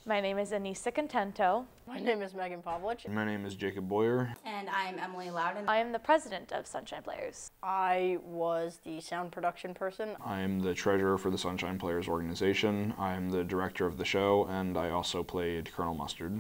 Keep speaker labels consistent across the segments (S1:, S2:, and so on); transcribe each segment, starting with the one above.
S1: My name is Anissa Contento.
S2: My name is Megan Pavlich.
S3: My name is Jacob Boyer.
S4: And I'm Emily Loudon.
S1: I am the president of Sunshine Players.
S2: I was the sound production person.
S3: I am the treasurer for the Sunshine Players organization. I am the director of the show, and I also played Colonel Mustard.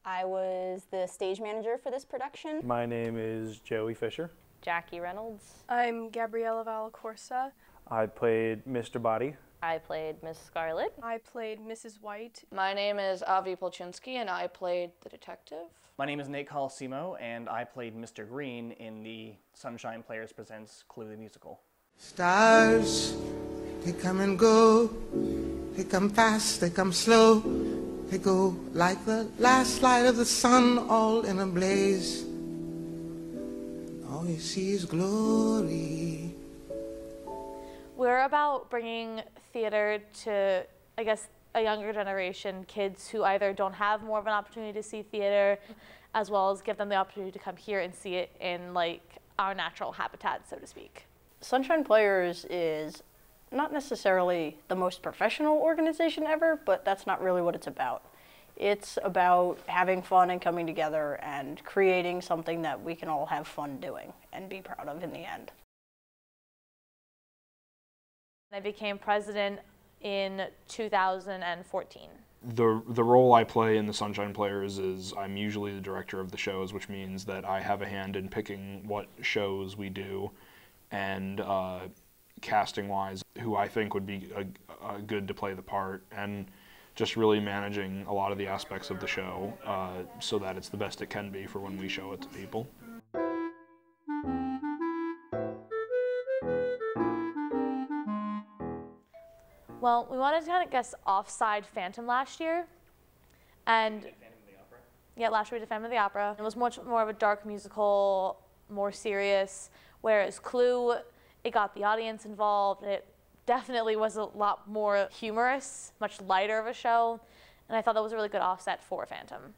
S4: I was the stage manager for this production.
S5: My name is Joey Fisher.
S6: Jackie Reynolds.
S7: I'm Gabriella Valacorsa.
S5: I played Mr. Body.
S6: I played Miss Scarlet.
S7: I played Mrs. White.
S8: My name is Avi Polchinski, and I played the detective.
S9: My name is Nate Colosimo, and I played Mr. Green in the Sunshine Players Presents Clue the Musical.
S10: Stars, they come and go. They come fast, they come slow. They go like the last light of the sun, all in a blaze. All you see is glory.
S1: We're about bringing theater to, I guess, a younger generation, kids who either don't have more of an opportunity to see theater, as well as give them the opportunity to come here and see it in like our natural habitat, so to speak.
S2: Sunshine Players is not necessarily the most professional organization ever, but that's not really what it's about. It's about having fun and coming together and creating something that we can all have fun doing and be proud of in the end.
S1: I became president in 2014.
S3: The role I play in the Sunshine Players is I'm usually the director of the shows, which means that I have a hand in picking what shows we do, and casting-wise, who I think would be good to play the part, and just really managing a lot of the aspects of the show so that it's the best it can be for when we show it to people.
S1: Well, we wanted to kind of guess offside Phantom last year, and yeah, last year we did Phantom of the Opera. It was much more of a dark musical, more serious, whereas Clue, it got the audience involved. It definitely was a lot more humorous, much lighter of a show, and I thought that was a really good offset for Phantom.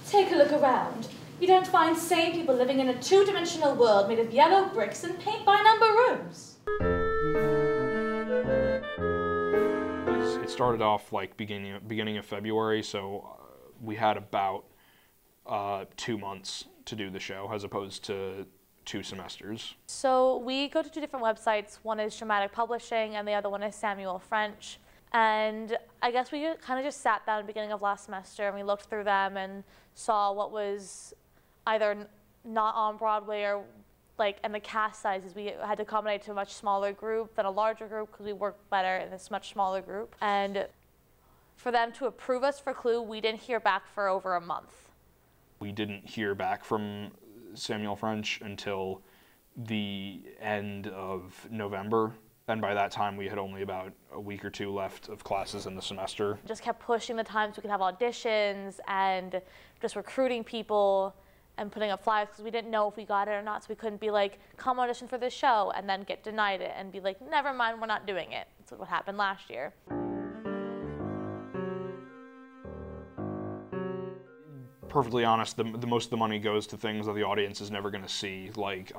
S11: Take a look around. You don't find sane people living in a two-dimensional world made of yellow bricks and paint-by-number rooms.
S3: It started off like beginning of February, so we had about 2 months to do the show as opposed to 2 semesters.
S1: So we go to 2 different websites. One is Dramatic Publishing and the other one is Samuel French. And I guess we kind of just sat down at the beginning of last semester and we looked through them and saw what was either not on Broadway or and the cast sizes, we had to accommodate to a much smaller group than a larger group because we work better in this much smaller group. And for them to approve us for Clue, we didn't hear back for over a month.
S3: We didn't hear back from Samuel French until the end of November. And by that time, we had only about a week or 2 left of classes in the semester.
S1: Just kept pushing the times we could have auditions and just recruiting people and putting up flyers because we didn't know if we got it or not, so we couldn't be like, come audition for this show, and then get denied it and be like, never mind, we're not doing it. That's what happened last year.
S3: Perfectly honest, the most of the money goes to things that the audience is never going to see, like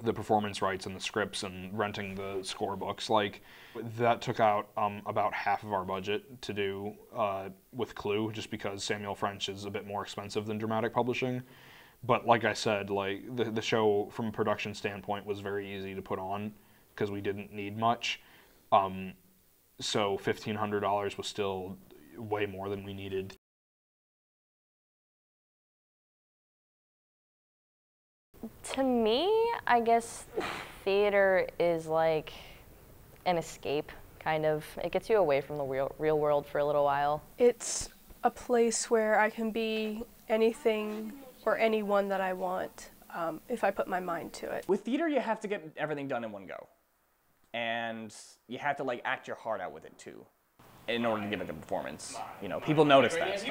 S3: the performance rights and the scripts and renting the score books. Like that took out about half of our budget to do with Clue, just because Samuel French is a bit more expensive than Dramatic Publishing. But like I said, like the show from a production standpoint was very easy to put on because we didn't need much. So $1,500 was still way more than we needed.
S6: To me, I guess theater is like an escape, kind of. It gets you away from the real world for a little while.
S7: It's a place where I can be anything or anyone that I want if I put my mind to it.
S9: With theater, you have to get everything done in one go. And you have to act your heart out with it too, in order to give a good performance. You know, people notice that.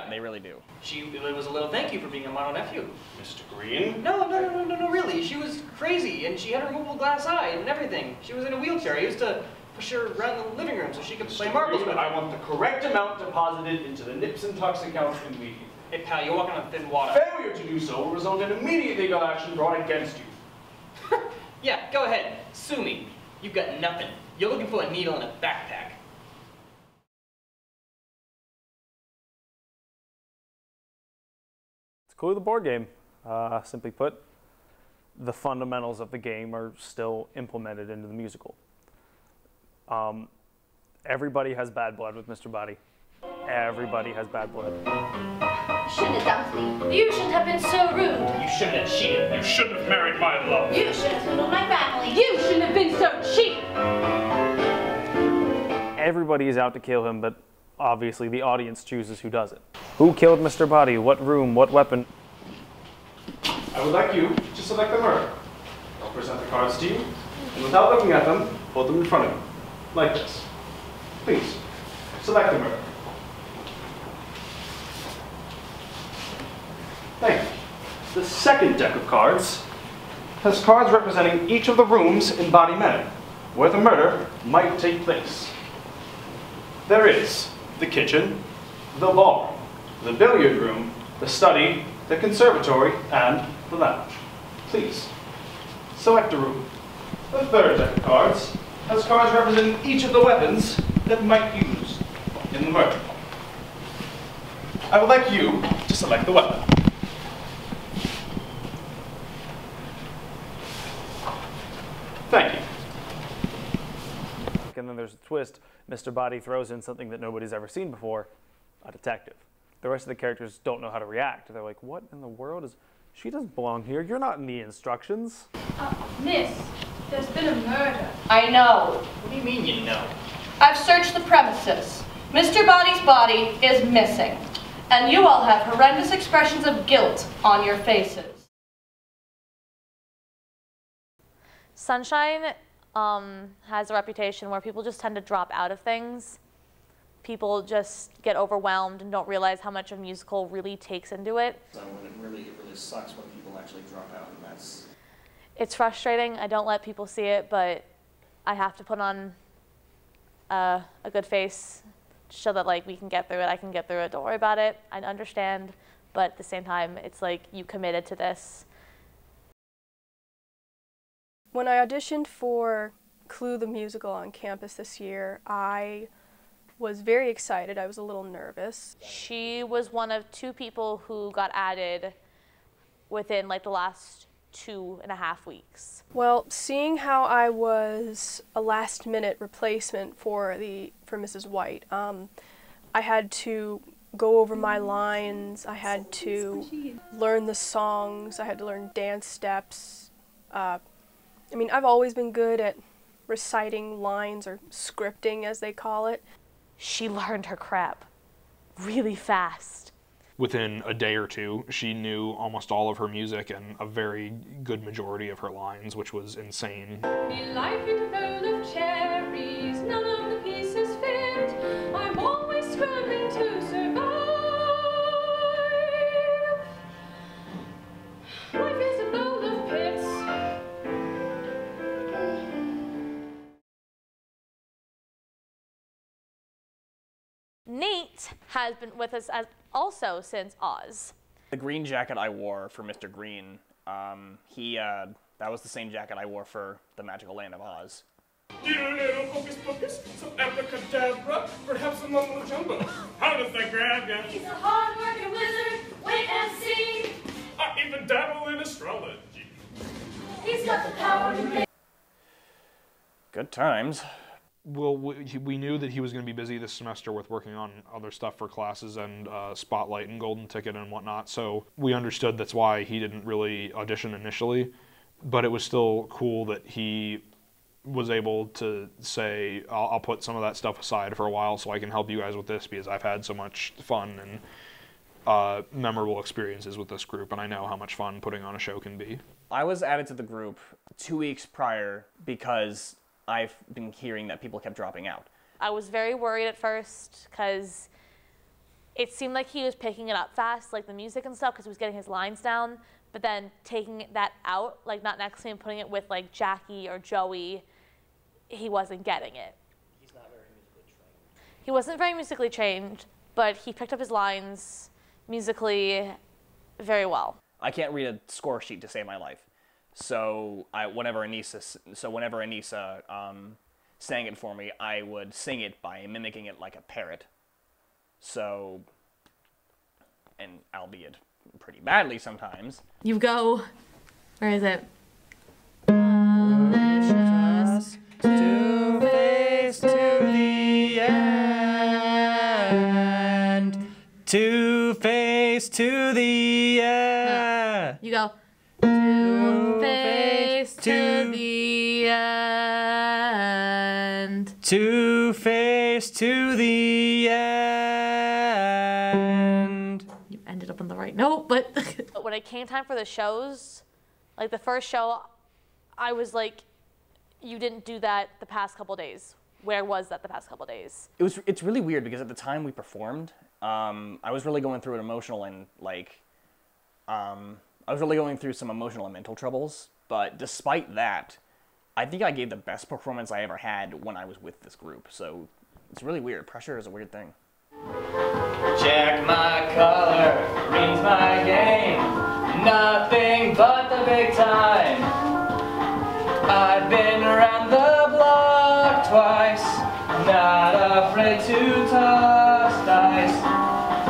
S9: They really do.
S12: It was a little thank you for being a model nephew.
S13: Mr. Green?
S12: No, really. She was crazy, and she had a removable glass eye and everything. She was in a wheelchair. I used to push her around the living room so she could play marbles with me.
S13: I want the correct amount deposited into the Nips and Tucks account immediately.
S12: Hey, pal, you're walking on thin water.
S13: Failure to do so will result in immediate legal action brought against you.
S12: Yeah, go ahead. Sue me. You've got nothing. You're looking for a needle in a backpack.
S5: Clue the board game. Simply put, the fundamentals of the game are still implemented into the musical. Everybody has bad blood with Mr. Body. Everybody has bad blood.
S11: You shouldn't have done me. You shouldn't have been so rude.
S13: You shouldn't have cheated. You shouldn't have married my love.
S11: You shouldn't have swindled my family. You shouldn't have been so cheap.
S5: Everybody is out to kill him, but obviously the audience chooses who does it. Who killed Mr. Body? What room? What weapon?
S13: I would like you to select the murder. I'll present the cards to you, and without looking at them, hold them in front of you, like this. Please, select the murder. Thank you. The second deck of cards has cards representing each of the rooms in Body Manor, where the murder might take place. There is the kitchen, the ballroom, the billiard room, the study, the conservatory, and the lounge. Please, select a room. The third deck of cards has cards representing each of the weapons that might be used in the murder. I would like you to select the weapon. Thank you.
S5: And then there's a twist. Mr. Body throws in something that nobody's ever seen before, a detective. The rest of the characters don't know how to react. They're like, what in the world is... She doesn't belong here. You're not in the instructions.
S11: Miss, there's been a murder.
S12: I know. What do you mean you know? I've searched the premises. Mr. Body's body is missing. And you all have horrendous expressions of guilt on your faces.
S1: Sunshine has a reputation where people just tend to drop out of things. People just get overwhelmed and don't realize how much a musical really takes into it.
S9: So it really sucks when people actually drop out, and that's...
S1: It's frustrating. I don't let people see it, but I have to put on a good face to show that like we can get through it. I can get through it. Don't worry about it. I understand, but at the same time, it's like you committed to this.
S7: When I auditioned for Clue the Musical on campus this year, I was very excited. I was a little nervous.
S1: She was one of 2 people who got added within like the last 2.5 weeks.
S7: Well, seeing how I was a last-minute replacement for Mrs. White, I had to go over my lines. I had to learn the songs. I had to learn dance steps. I mean, I've always been good at reciting lines, or scripting as they call it.
S1: She learned her crap really fast.
S3: Within a day or two, she knew almost all of her music and a very good majority of her lines, which was insane.
S11: Life in a bowl of cherries, none of the pieces fit. I'm always scrambling to survive. Life is a bowl of pits.
S1: Nate has been with us also since Oz.
S9: The green jacket I wore for Mr. Green, that was the same jacket I wore for the Magical Land of Oz.
S13: Need a little hocus pocus, some abracadabra, perhaps some mumbo jumbo. How does that grab ya?
S11: He's a hard-working wizard. Wait and see.
S13: I even dabble in astrology.
S11: He's got the power to make.
S9: Good times.
S3: Well, we knew that he was going to be busy this semester with working on other stuff for classes and Spotlight and Golden Ticket and whatnot, so we understood that's why he didn't really audition initially, but it was still cool that he was able to say, I'll put some of that stuff aside for a while so I can help you guys with this because I've had so much fun and memorable experiences with this group, and I know how much fun putting on a show can be.
S9: I was added to the group 2 weeks prior because I've been hearing that people kept dropping out.
S1: I was very worried at first because it seemed like he was picking it up fast, like the music and stuff, because he was getting his lines down, but then taking that out, like not next to him, putting it with like Jackie or Joey, he wasn't getting it.
S12: He's not very musically trained.
S1: He wasn't very musically trained, but he picked up his lines musically very well.
S9: I can't read a score sheet to save my life. So whenever Anissa sang it for me, I would sing it by mimicking it like a parrot. So, and albeit pretty badly sometimes.
S1: You go. Where is it?
S9: Two-faced to the end. Two-faced to the end.
S1: You go. Two-faced to the end.
S9: Two-faced to the end.
S1: You ended up on the right note, but when it came time for the shows, like the first show, I was like, you didn't do that the past couple days. Where was that the past couple days?
S9: It's really weird because at the time we performed, I was really going through an emotional and I was really going through some emotional and mental troubles. But despite that, I think I gave the best performance I ever had when I was with this group. So it's really weird. Pressure is a weird thing.
S14: Check my color, reads my game. Nothing but the big time. I've been around the block twice. Not afraid to toss dice.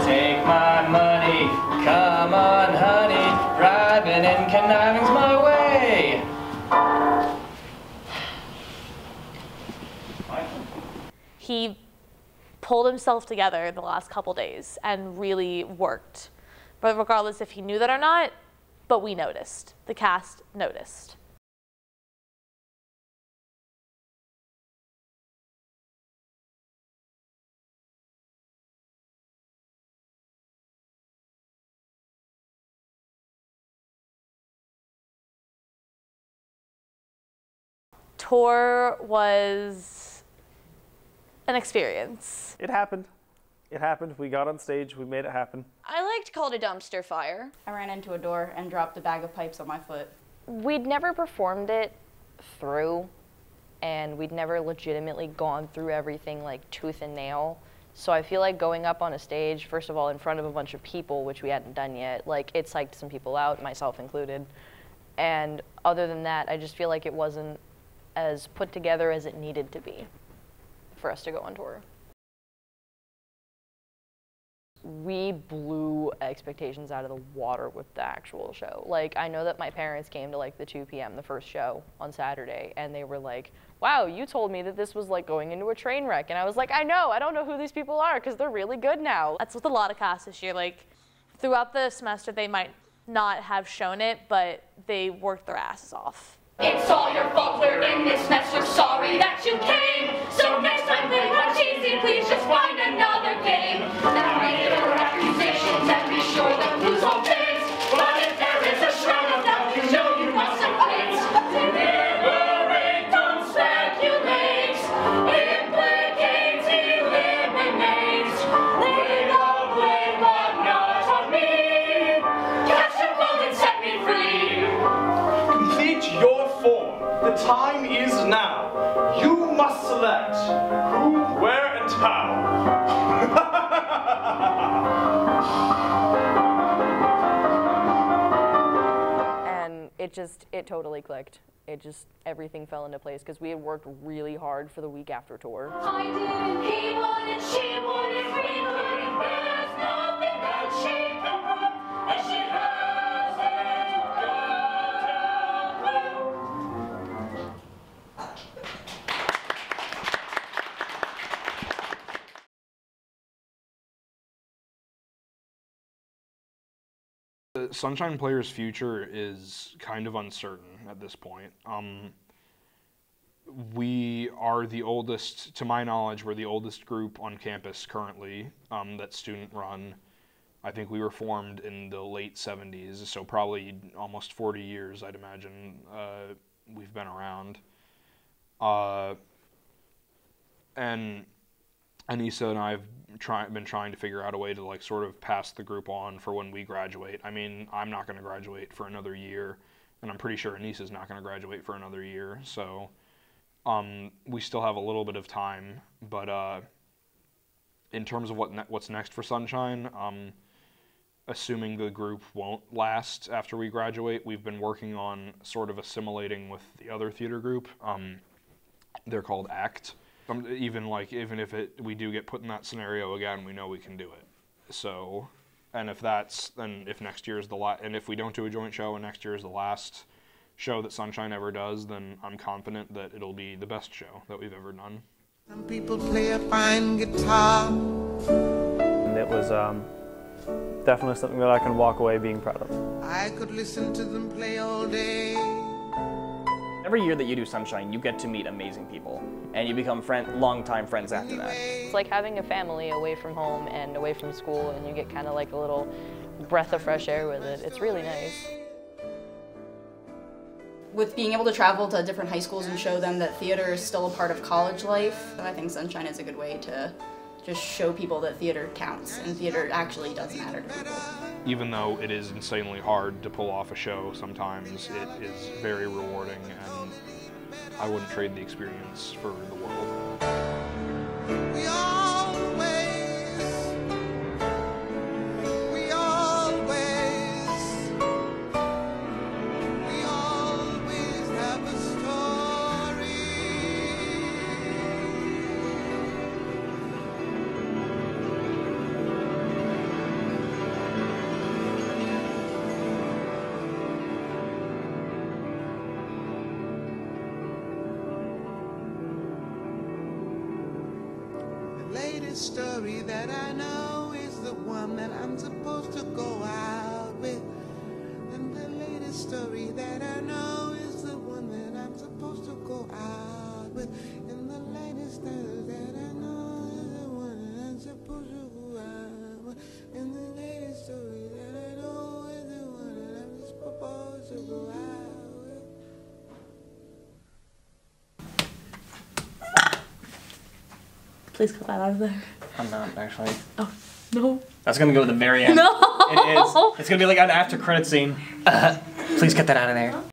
S14: Take my money, come on honey. Bribing and conniving's my way.
S1: He pulled himself together the last couple days and really worked. But regardless if he knew that or not, but we noticed. The cast noticed. Tour was an experience.
S5: It happened. It happened. We got on stage. We made it happen.
S8: I like to call it a dumpster fire.
S4: I ran into a door and dropped a bag of pipes on my foot.
S6: We'd never performed it through, and we'd never legitimately gone through everything like tooth and nail. So I feel like going up on a stage, first of all, in front of a bunch of people, which we hadn't done yet, like it psyched some people out, myself included. And other than that, I just feel like it wasn't as put together as it needed to be for us to go on tour. We blew expectations out of the water with the actual show. Like, I know that my parents came to like the 2 p.m., the first show on Saturday, and they were like, wow, you told me that this was like going into a train wreck. And I was like, I know, I don't know who these people are because they're really good now.
S1: That's with a lot of casts this year. Like, throughout the semester, they might not have shown it, but they worked their asses off.
S11: It's all your fault, we're in this mess, we're sorry that you came. So next time play one cheesy, please just find another game. Now make your accusations and be sure the clues won't fix. But if there is a shred of doubt, you know you must have fixed. Deliberate, don't speculate. Implicate, eliminate. Lay the blame, but not on me. Catch a boat and set me free.
S13: Complete your form. The time is now. You must select who, where, and how.
S6: And it totally clicked. Everything fell into place because we had worked really hard for the week after tour.
S11: I didn't, he wanted, she wanted, we wanted. There's nothing that she can prove, and she hasn't got a clue.
S3: The Sunshine Players' future is kind of uncertain at this point. We are the oldest, to my knowledge, we're the oldest group on campus currently that's student run. I think we were formed in the late 70s, so probably almost 40 years, I'd imagine, we've been around. And Anissa and I have been trying to figure out a way to like sort of pass the group on for when we graduate. I mean, I'm not going to graduate for another year, and I'm pretty sure Anissa's not going to graduate for another year, so we still have a little bit of time. But in terms of what's next for Sunshine, assuming the group won't last after we graduate, we've been working on sort of assimilating with the other theater group. They're called ACT. Even if we do get put in that scenario again, we know we can do it. So And if next year is and if we don't do a joint show and next year is the last show that Sunshine ever does, then I'm confident that it'll be the best show that we've ever done.
S10: Some people play a fine guitar.
S5: And it was definitely something that I can walk away being proud of.
S10: I could listen to them play all day.
S9: Every year that you do Sunshine, you get to meet amazing people, and you become longtime friends after that.
S6: It's like having a family away from home and away from school, and you get kind of like a little breath of fresh air with it. It's really nice.
S15: With being able to travel to different high schools and show them that theater is still a part of college life, I think Sunshine is a good way to just show people that theater counts and theater actually does matter to people.
S3: Even though it is insanely hard to pull off a show sometimes, it is very rewarding, and I wouldn't trade the experience for the world.
S10: We always have a story. The latest story that I know is the one that I'm supposed to go out with. And the latest story that I know is the one that I'm supposed to go out with. And the latest story that I know is the one that I'm supposed to go out with. And the latest story that I know is the one that I'm supposed to go out with.
S1: Please cut that out of there.
S9: I'm not, actually.
S1: Oh, no.
S9: That's gonna go to the very end.
S1: No!
S9: It is. It's gonna be like an after credit scene.
S14: Please cut that out of there.